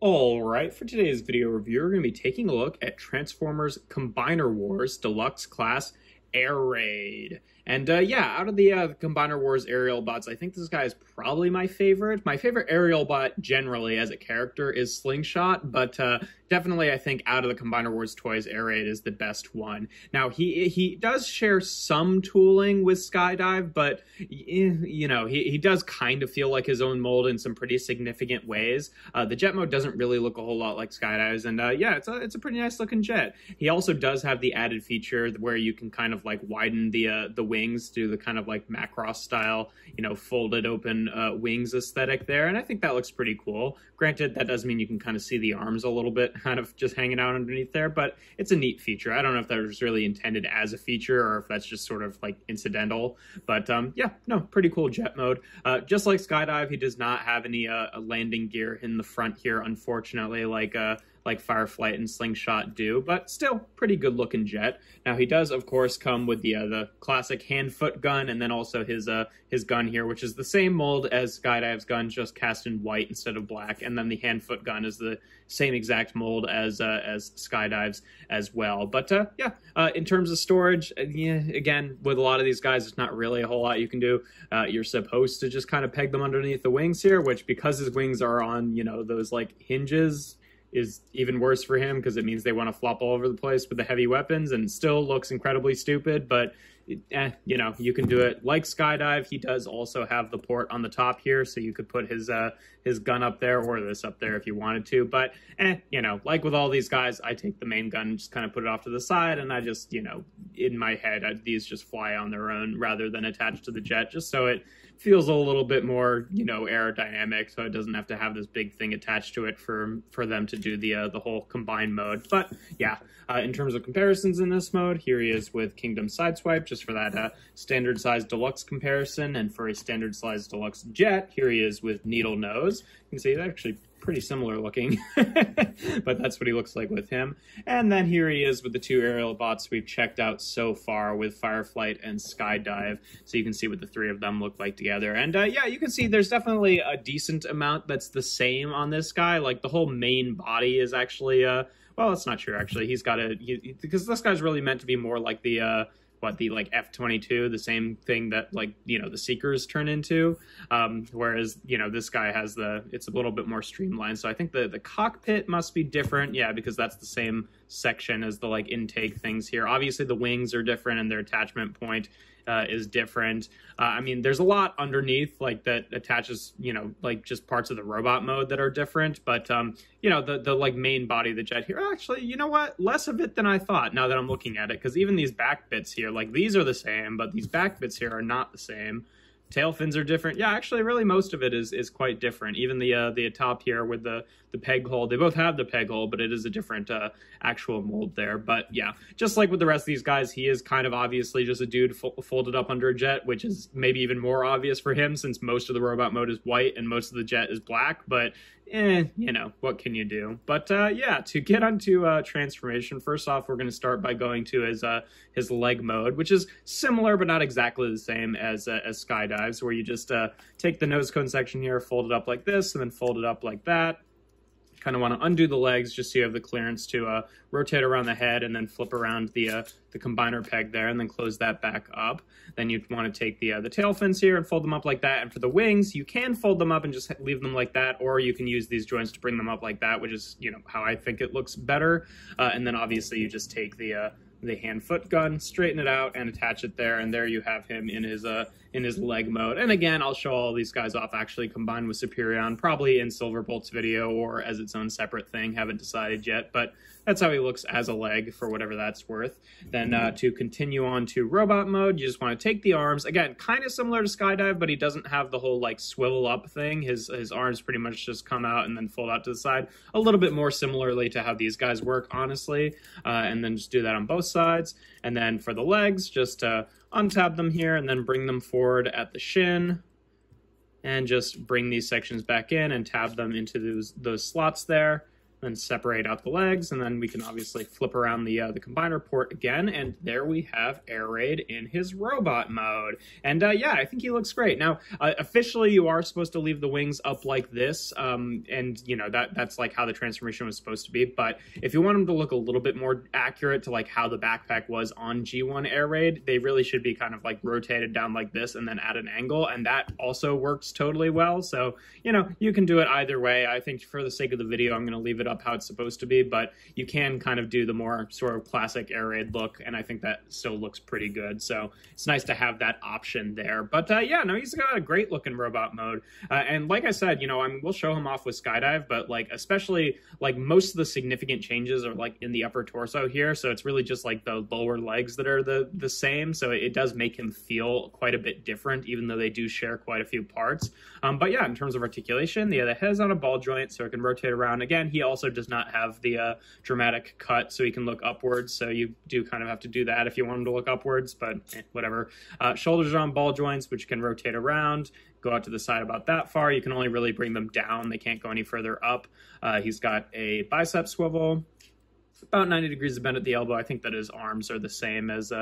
Alright, for today's video review, we're going to be taking a look at Transformers Combiner Wars Deluxe Class Air Raid. And yeah, out of the Combiner Wars aerial bots, I think this guy is probably my favorite. My favorite aerial bot generally as a character is Slingshot, but definitely I think out of the Combiner Wars toys, Air Raid is the best one. Now, he does share some tooling with Skydive, but you know, he does kind of feel like his own mold in some pretty significant ways. The jet mode doesn't really look a whole lot like Skydive's, and yeah, it's a pretty nice looking jet. He also does have the added feature where you can kind of like widen the wings to the kind of like Macross style, you know, folded open wings aesthetic there, and I think that looks pretty cool. Granted, that does mean you can kind of see the arms a little bit kind of just hanging out underneath there, but it's a neat feature. I don't know if that was really intended as a feature or if that's just sort of like incidental, but yeah, no, pretty cool jet mode. Just like Skydive, he does not have any landing gear in the front here, unfortunately, like Fireflight and Slingshot do, but still pretty good looking jet. Now he does of course come with the classic hand-foot gun, and then also his gun here, which is the same mold as Skydive's gun, just cast in white instead of black, and then the hand-foot gun is the same exact mold as Skydive's as well. But yeah, in terms of storage, yeah, again, with a lot of these guys, it's not really a whole lot you can do. You're supposed to just kind of peg them underneath the wings here, which because his wings are on, you know, those like hinges, is even worse for him because it means they want to flop all over the place with the heavy weapons, and still looks incredibly stupid, but you know, you can do it. Like Skydive, he does also have the port on the top here, so you could put his gun up there or this up there if you wanted to, but you know, like with all these guys, I take the main gun and just kind of put it off to the side, and I just, you know, in my head, these just fly on their own rather than attached to the jet, just so it feels a little bit more, you know, aerodynamic, so it doesn't have to have this big thing attached to it for them to do the whole combined mode. But yeah, in terms of comparisons in this mode, here he is with Kingdom Sideswipe, just for that standard size deluxe comparison, and for a standard size deluxe jet, here he is with Needle Nose. You can see that actually pretty similar looking, but that's what he looks like with him. And then here he is with the two aerial bots we've checked out so far with Fireflight and Skydive, so you can see what the three of them look like together. And yeah, you can see there's definitely a decent amount that's the same on this guy. Like the whole main body is actually well, that's not true actually. He's got because this guy's really meant to be more like the like F-22, the same thing that, like, you know, the Seekers turn into, whereas, you know, this guy has it's a little bit more streamlined. So I think the cockpit must be different, yeah, because that's the same section as the like intake things here. Obviously the wings are different and their attachment point is different. I mean, there's a lot underneath, like, that attaches, you know, like just parts of the robot mode that are different, but you know, the like main body of the jet here, actually, you know what, less of it than I thought now that I'm looking at it, because even these back bits here, like, these are the same, but these back bits here are not the same. Tail fins are different. Yeah, actually, really most of it is quite different. Even the top here with the peg hole, they both have the peg hole, but it is a different actual mold there. But yeah, just like with the rest of these guys, he is kind of obviously just a dude folded up under a jet, which is maybe even more obvious for him since most of the robot mode is white and most of the jet is black. But you know, what can you do? But yeah, to get onto transformation, first off, we're going to start by going to his leg mode, which is similar but not exactly the same as Skydive's, where you just take the nose cone section here, fold it up like this, and then fold it up like that. Kind of want to undo the legs just so you have the clearance to rotate around the head and then flip around the combiner peg there and then close that back up. Then you'd want to take the tail fins here and fold them up like that. And for the wings, you can fold them up and just leave them like that, or you can use these joints to bring them up like that, which is, you know, how I think it looks better. And then obviously you just take the hand-foot gun, straighten it out, and attach it there, and there you have him in his leg mode. And again, I'll show all these guys off actually combined with Superion, probably in Silverbolt's video or as its own separate thing, haven't decided yet, but that's how he looks as a leg for whatever that's worth. Then to continue on to robot mode, you just want to take the arms, again, kind of similar to Skydive, but he doesn't have the whole like swivel up thing. His arms pretty much just come out and then fold out to the side, a little bit more similarly to how these guys work, honestly, and then just do that on both sides. And then for the legs, just untab them here and then bring them forward at the shin, and just bring these sections back in and tab them into those slots there. then separate out the legs, and then we can obviously flip around the combiner port again, and there we have Air Raid in his robot mode. And yeah, I think he looks great. Now, officially, you are supposed to leave the wings up like this, and you know that's like how the transformation was supposed to be. But if you want him to look a little bit more accurate to like how the backpack was on G1 Air Raid, they really should be kind of like rotated down like this and then at an angle, and that also works totally well. So you know, you can do it either way. I think for the sake of the video, I'm going to leave it up how it's supposed to be, but you can kind of do the more sort of classic Air Raid look, and I think that still looks pretty good. So it's nice to have that option there. But yeah, no, he's got a great looking robot mode. And like I said, you know, we'll show him off with Skydive, but like especially like most of the significant changes are like in the upper torso here. So it's really just like the lower legs that are the same. So it does make him feel quite a bit different, even though they do share quite a few parts. But yeah, in terms of articulation, yeah, the head is on a ball joint, so it can rotate around. Again, he also does not have the dramatic cut, so he can look upwards, so you do kind of have to do that if you want him to look upwards, but whatever. Shoulders are on ball joints, which can rotate around, go out to the side about that far. You can only really bring them down. They can't go any further up. He's got a bicep swivel, about 90 degrees of bend at the elbow. I think that his arms are the same as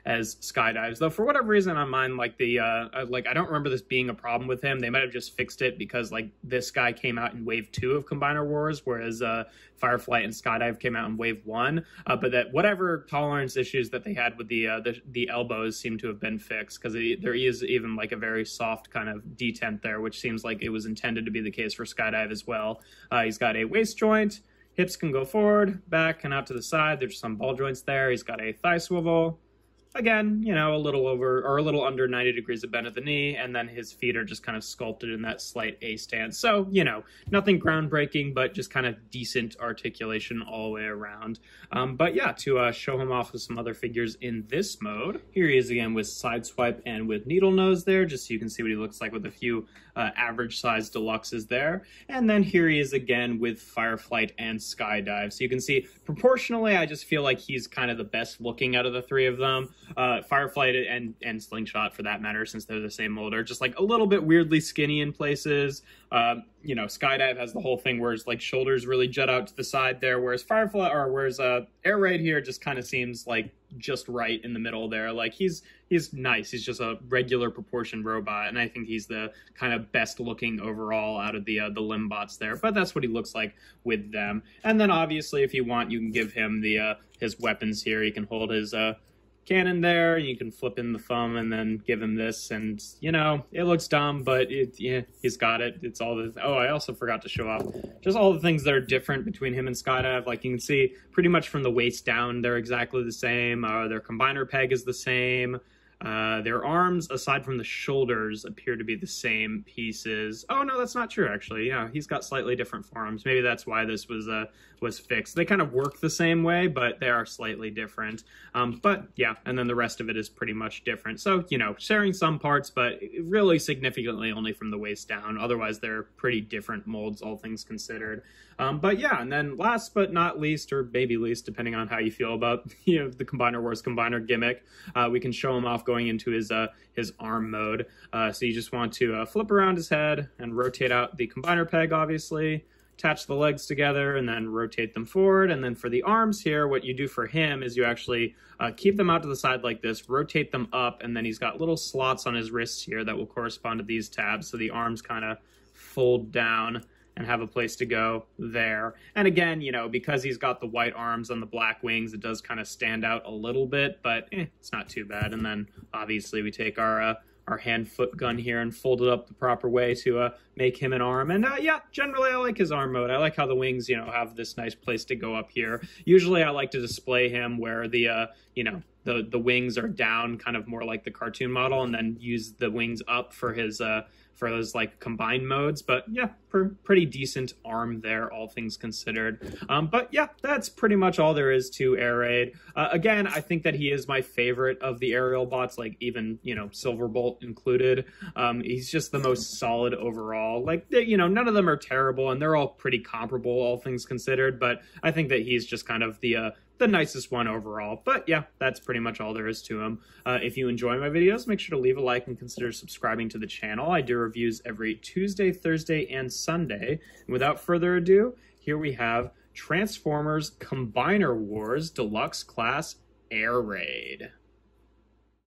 Skydives, though for whatever reason on mine, like like I don't remember this being a problem with him. They might have just fixed it because like this guy came out in wave 2 of Combiner Wars, whereas Fireflight and Skydive came out in wave 1. But that whatever tolerance issues that they had with the elbows seem to have been fixed, because there is even like a very soft kind of detent there, which seems like it was intended to be the case for Skydive as well. He's got a waist joint. Hips can go forward, back, and out to the side. There's some ball joints there. He's got a thigh swivel. Again, you know, a little over or a little under 90 degrees of bend at the knee, and then his feet are just kind of sculpted in that slight A stance. So, you know, nothing groundbreaking, but just kind of decent articulation all the way around. But yeah, to show him off with some other figures in this mode, here he is again with Sideswipe and with Needle Nose there, just so you can see what he looks like with a few average size deluxes there. And then here he is again with Fireflight and Skydive. So you can see proportionally, I just feel like he's kind of the best looking out of the three of them. Fireflight and Slingshot, for that matter, since they're the same mold, are just like a little bit weirdly skinny in places. You know, Skydive has the whole thing where his like shoulders really jut out to the side there, whereas Air Raid here just kind of seems like just right in the middle there. Like he's nice. He's just a regular proportioned robot, and I think he's the kind of best looking overall out of the Limbots there. But that's what he looks like with them. And then obviously, if you want, you can give him the his weapons here. He can hold his cannon there, you can flip in the thumb and then give him this, and you know, it looks dumb, but yeah, he's got it. It's all the I also forgot to show off just all the things that are different between him and Skydive. Like you can see pretty much from the waist down, they're exactly the same. Their combiner peg is the same. Their arms, aside from the shoulders, appear to be the same pieces. Oh, no, that's not true, actually. Yeah, he's got slightly different forearms. Maybe that's why this was fixed. They kind of work the same way, but they are slightly different. But, yeah, and then the rest of it is pretty much different. So, you know, sharing some parts, but really significantly only from the waist down. Otherwise, they're pretty different molds, all things considered. But, yeah, and then last but not least, or maybe least, depending on how you feel about, you know, the Combiner Wars Combiner gimmick, we can show him off going into his arm mode. So you just want to flip around his head and rotate out the combiner peg, obviously, attach the legs together and then rotate them forward. And then for the arms here, what you do for him is you actually keep them out to the side like this, rotate them up, and then he's got little slots on his wrists here that will correspond to these tabs. So the arms kind of fold down and have a place to go there. And again, you know, because he's got the white arms and the black wings, it does kind of stand out a little bit, but it's not too bad. And then obviously we take our hand-foot gun here and fold it up the proper way to make him an arm. And yeah, generally I like his arm mode. I like how the wings, you know, have this nice place to go up here. Usually I like to display him where the, you know, the wings are down, kind of more like the cartoon model, and then use the wings up for his for those like combined modes. But yeah, pretty decent arm there, all things considered. But yeah, that's pretty much all there is to Air Raid. Again, I think that he is my favorite of the aerial bots, like even, you know, Silverbolt included. He's just the most solid overall. Like, you know, none of them are terrible, and they're all pretty comparable, all things considered. But I think that he's just kind of the nicest one overall. But yeah, that's pretty much all there is to him. If you enjoy my videos, make sure to leave a like and consider subscribing to the channel. I do reviews every Tuesday, Thursday, and Sunday. And without further ado, here we have Transformers Combiner Wars Deluxe Class Air Raid.